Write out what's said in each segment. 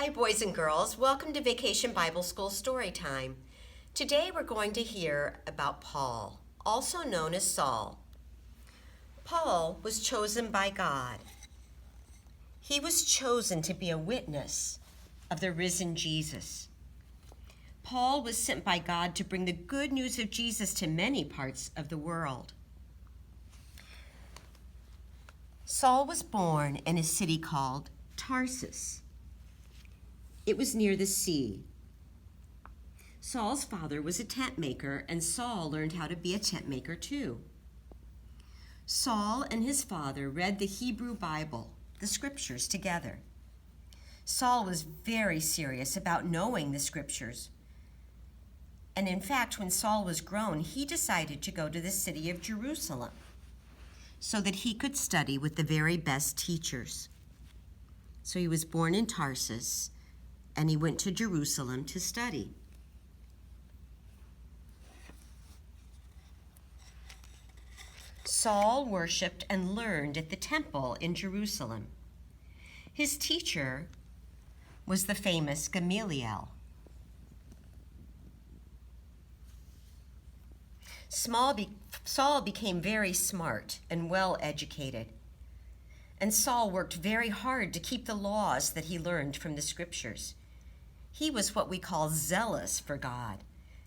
Hi, boys and girls. Welcome to Vacation Bible School Story Time. Today we're going to hear about Paul, also known as Saul. Paul was chosen by God. He was chosen to be a witness of the risen Jesus. Paul was sent by God to bring the good news of Jesus to many parts of the world. Saul was born in a city called Tarsus. It was near the sea. Saul's father was a tent maker, and Saul learned how to be a tent maker too. Saul and his father read the Hebrew Bible, the scriptures, together. Saul was very serious about knowing the scriptures. And in fact, when Saul was grown, he decided to go to the city of Jerusalem so that he could study with the very best teachers. So he was born in Tarsus, and he went to Jerusalem to study. Saul worshiped and learned at the temple in Jerusalem. His teacher was the famous Gamaliel. Saul became very smart and well educated, and Saul worked very hard to keep the laws that he learned from the scriptures. He was what we call zealous for God.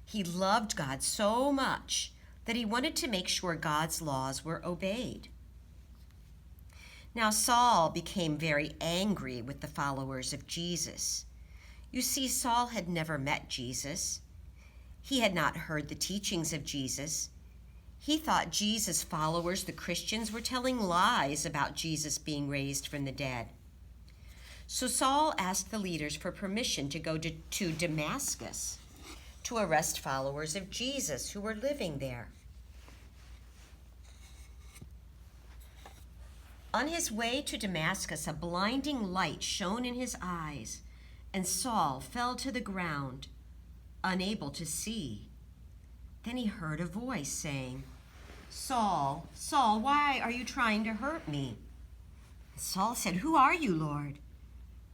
He loved God so much that he wanted to make sure God's laws were obeyed. Now Saul became very angry with the followers of Jesus. You see, Saul had never met Jesus. He had not heard the teachings of Jesus. He thought Jesus' followers, the Christians, were telling lies about Jesus being raised from the dead. So Saul asked the leaders for permission to go to Damascus to arrest followers of Jesus who were living there. On his way to Damascus, a blinding light shone in his eyes, and Saul fell to the ground, unable to see. Then he heard a voice saying, "Saul, Saul, why are you trying to hurt me?" Saul said, "Who are you, Lord?"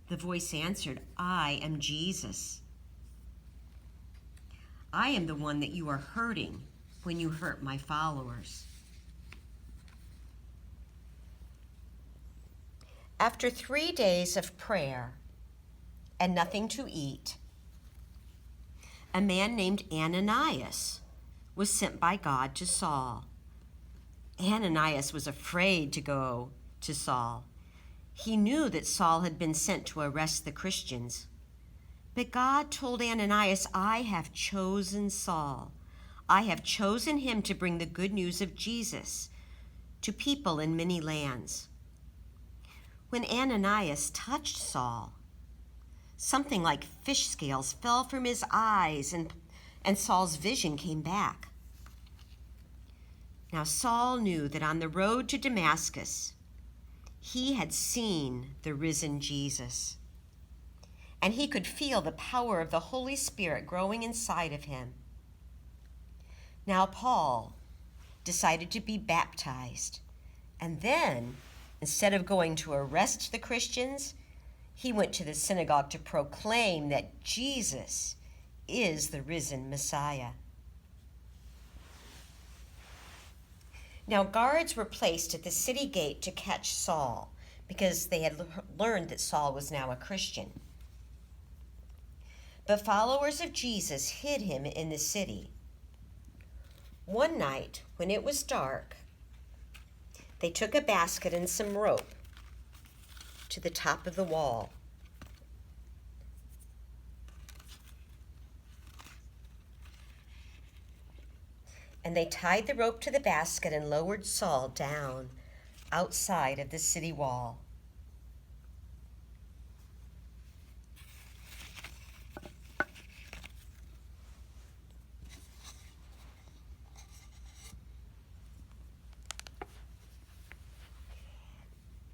The voice answered, "I am Jesus. I am the one that you are hurting when you hurt my followers." After 3 days of prayer and nothing to eat, a man named Ananias was sent by God to Saul. Ananias was afraid to go to Saul. He knew that Saul had been sent to arrest the Christians. But God told Ananias, "I have chosen Saul. I have chosen him to bring the good news of Jesus to people in many lands." When Ananias touched Saul, something like fish scales fell from his eyes, and Saul's vision came back. Now Saul knew that on the road to Damascus, he had seen the risen Jesus, and he could feel the power of the Holy Spirit growing inside of him. Now Paul decided to be baptized, and then, instead of going to arrest the Christians, he went to the synagogue to proclaim that Jesus is the risen Messiah. Now guards were placed at the city gate to catch Saul because they had learned that Saul was now a Christian. But followers of Jesus hid him in the city. One night, when it was dark, they took a basket and some rope to the top of the wall. And they tied the rope to the basket and lowered Saul down outside of the city wall.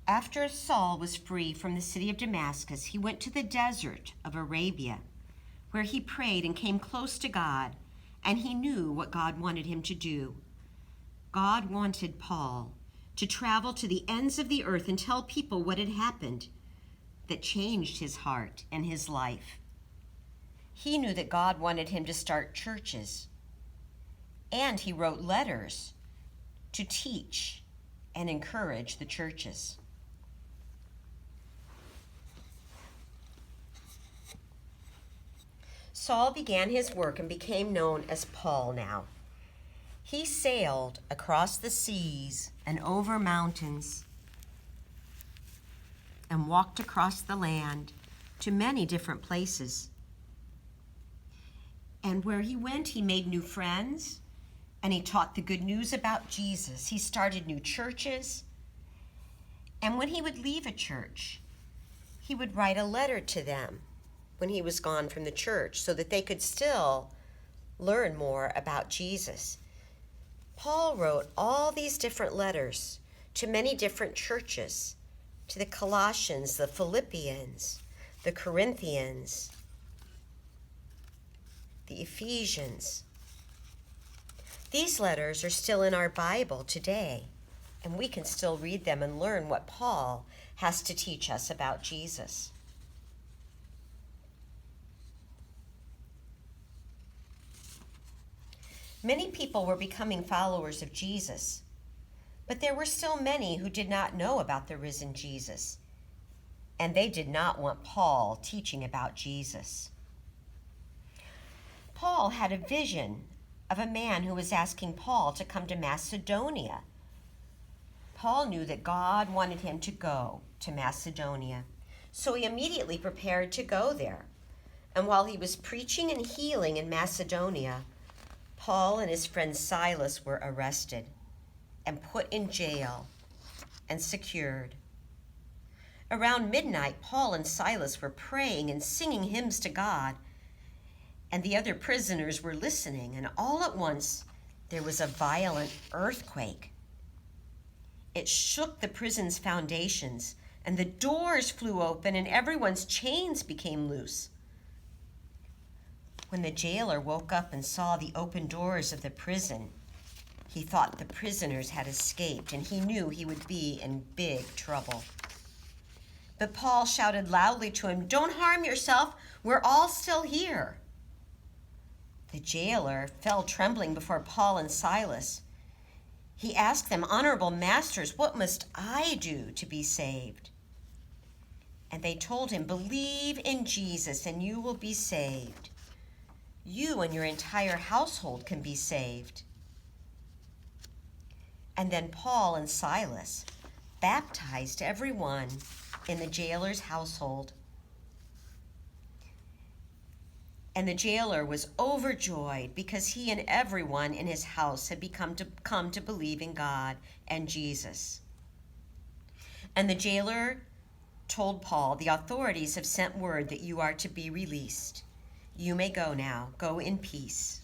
After Saul was free from the city of Damascus, he went to the desert of Arabia, where he prayed and came close to God, and he knew what God wanted him to do. God wanted Paul to travel to the ends of the earth and tell people what had happened, that changed his heart and his life. He knew that God wanted him to start churches, and he wrote letters to teach and encourage the churches. Saul began his work and became known as Paul now. He sailed across the seas and over mountains and walked across the land to many different places. And where he went, he made new friends, and he taught the good news about Jesus. He started new churches. And when he would leave a church, he would write a letter to them when he was gone from the church so that they could still learn more about Jesus. Paul wrote all these different letters to many different churches, to the Colossians, the Philippians, the Corinthians, the Ephesians. These letters are still in our Bible today, and we can still read them and learn what Paul has to teach us about Jesus. Many people were becoming followers of Jesus, but there were still many who did not know about the risen Jesus, and they did not want Paul teaching about Jesus. Paul had a vision of a man who was asking Paul to come to Macedonia. Paul knew that God wanted him to go to Macedonia, so he immediately prepared to go there. And while he was preaching and healing in Macedonia, Paul and his friend Silas were arrested and put in jail and secured. Around midnight, Paul and Silas were praying and singing hymns to God, and the other prisoners were listening, and all at once there was a violent earthquake. It shook the prison's foundations, and the doors flew open, and everyone's chains became loose. When the jailer woke up and saw the open doors of the prison, he thought the prisoners had escaped, and he knew he would be in big trouble. But Paul shouted loudly to him, "Don't harm yourself, we're all still here." The jailer fell trembling before Paul and Silas. He asked them, "Honorable masters, what must I do to be saved?" And they told him, "Believe in Jesus and you will be saved. You and your entire household can be saved." And then Paul and Silas baptized everyone in the jailer's household. And the jailer was overjoyed because he and everyone in his house had come to believe in God and Jesus. And the jailer told Paul, "The authorities have sent word that you are to be released. You may go now. Go in peace."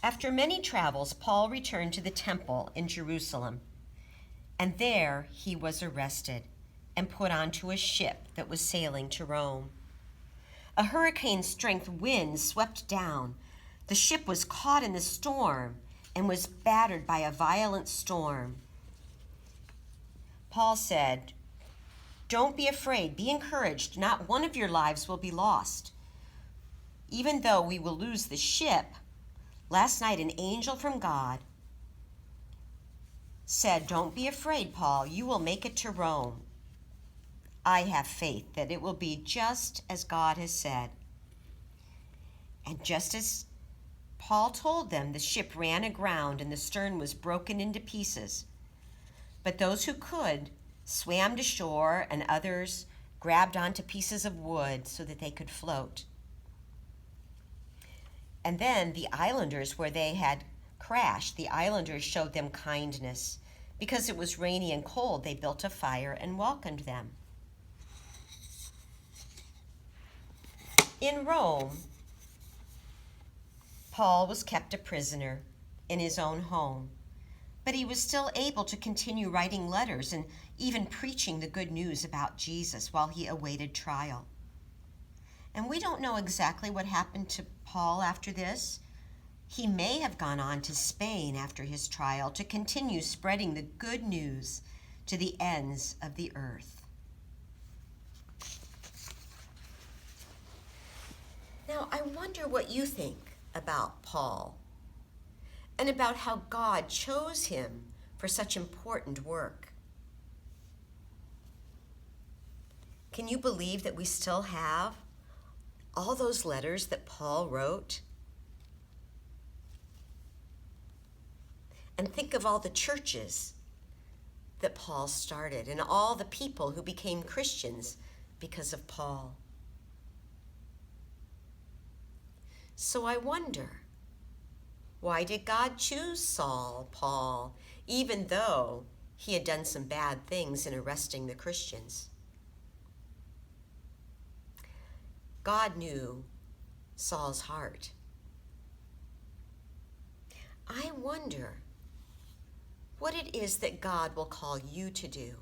After many travels, Paul returned to the temple in Jerusalem, and there he was arrested and put onto a ship that was sailing to Rome. A hurricane-strength wind swept down. The ship was caught in the storm and was battered by a violent storm. Paul said, "Don't be afraid, be encouraged. Not one of your lives will be lost. Even though we will lose the ship, last night an angel from God said, 'Don't be afraid, Paul, you will make it to Rome.' I have faith that it will be just as God has said." And just as Paul told them, the ship ran aground and the stern was broken into pieces. But those who could swam to shore, and others grabbed onto pieces of wood so that they could float. And then the islanders, where they had crashed, the islanders showed them kindness. Because it was rainy and cold, they built a fire and welcomed them. In Rome, Paul was kept a prisoner in his own home, but he was still able to continue writing letters and even preaching the good news about Jesus while he awaited trial. And we don't know exactly what happened to Paul after this. He may have gone on to Spain after his trial to continue spreading the good news to the ends of the earth. Now, I wonder what you think about Paul and about how God chose him for such important work. Can you believe that we still have all those letters that Paul wrote? And think of all the churches that Paul started and all the people who became Christians because of Paul. So I wonder, why did God choose Saul, Paul, even though he had done some bad things in arresting the Christians? God knew Saul's heart. I wonder what it is that God will call you to do